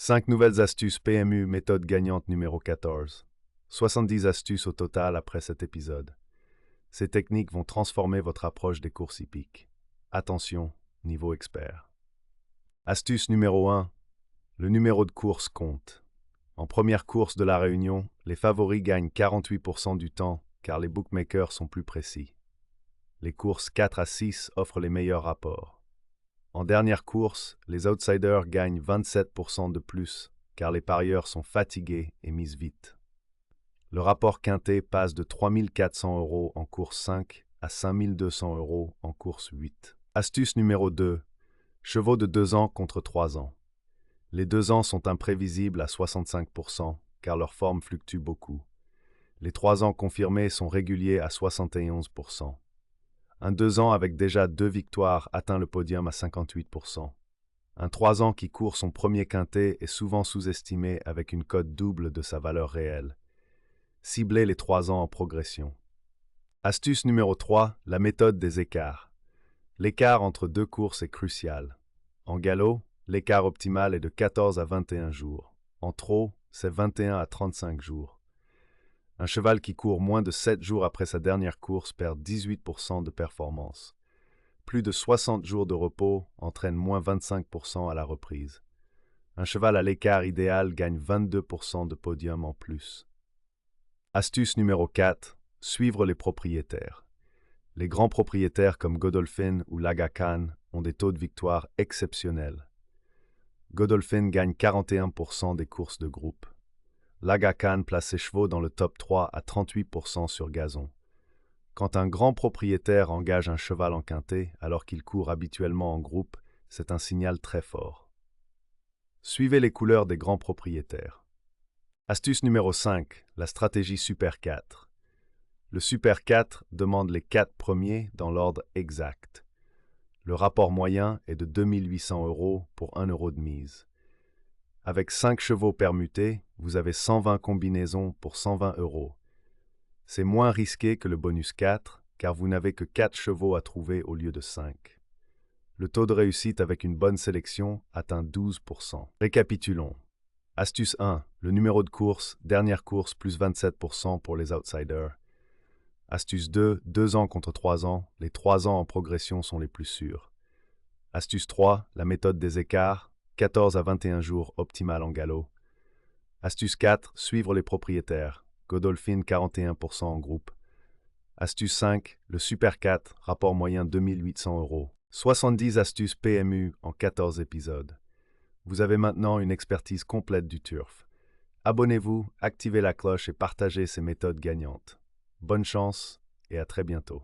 5 nouvelles astuces PMU, méthode gagnante numéro 14. 70 astuces au total après cet épisode. Ces techniques vont transformer votre approche des courses hippiques. Attention, niveau expert. Astuce numéro 1. Le numéro de course compte. En première course de la réunion, les favoris gagnent 48% du temps car les bookmakers sont plus précis. Les courses 4 à 6 offrent les meilleurs rapports. En dernière course, les outsiders gagnent 27% de plus, car les parieurs sont fatigués et misent vite. Le rapport quinté passe de 3 400 € en course 5 à 5 200 € en course 8. Astuce numéro 2. Chevaux de 2 ans contre 3 ans. Les 2 ans sont imprévisibles à 65%, car leur forme fluctue beaucoup. Les 3 ans confirmés sont réguliers à 71%. Un 2 ans avec déjà 2 victoires atteint le podium à 58%. Un 3 ans qui court son premier quintet est souvent sous-estimé avec une cote double de sa valeur réelle. Ciblez les 3 ans en progression. Astuce numéro 3, la méthode des écarts. L'écart entre deux courses est crucial. En galop, l'écart optimal est de 14 à 21 jours. En trot, c'est 21 à 35 jours. Un cheval qui court moins de 7 jours après sa dernière course perd 18% de performance. Plus de 60 jours de repos entraînent moins 25% à la reprise. Un cheval à l'écart idéal gagne 22% de podium en plus. Astuce numéro 4. Suivre les propriétaires. Les grands propriétaires comme Godolphin ou Laga Khan ont des taux de victoire exceptionnels. Godolphin gagne 41% des courses de groupe. Laga Khan place ses chevaux dans le top 3 à 38% sur gazon. Quand un grand propriétaire engage un cheval en quintet alors qu'il court habituellement en groupe, c'est un signal très fort. Suivez les couleurs des grands propriétaires. Astuce numéro 5, la stratégie Super 4. Le Super 4 demande les 4 premiers dans l'ordre exact. Le rapport moyen est de 2800 € pour 1 € de mise. Avec 5 chevaux permutés, vous avez 120 combinaisons pour 120 €. C'est moins risqué que le bonus 4, car vous n'avez que 4 chevaux à trouver au lieu de 5. Le taux de réussite avec une bonne sélection atteint 12%. Récapitulons. Astuce 1. Le numéro de course, dernière course plus 27% pour les outsiders. Astuce 2. 2 ans contre 3 ans, les 3 ans en progression sont les plus sûrs. Astuce 3. La méthode des écarts, 14 à 21 jours optimal en galop. Astuce 4. Suivre les propriétaires. Godolphin 41% en groupe. Astuce 5. Le Super 4. Rapport moyen 2800 €. 70 astuces PMU en 14 épisodes. Vous avez maintenant une expertise complète du turf. Abonnez-vous, activez la cloche et partagez ces méthodes gagnantes. Bonne chance et à très bientôt.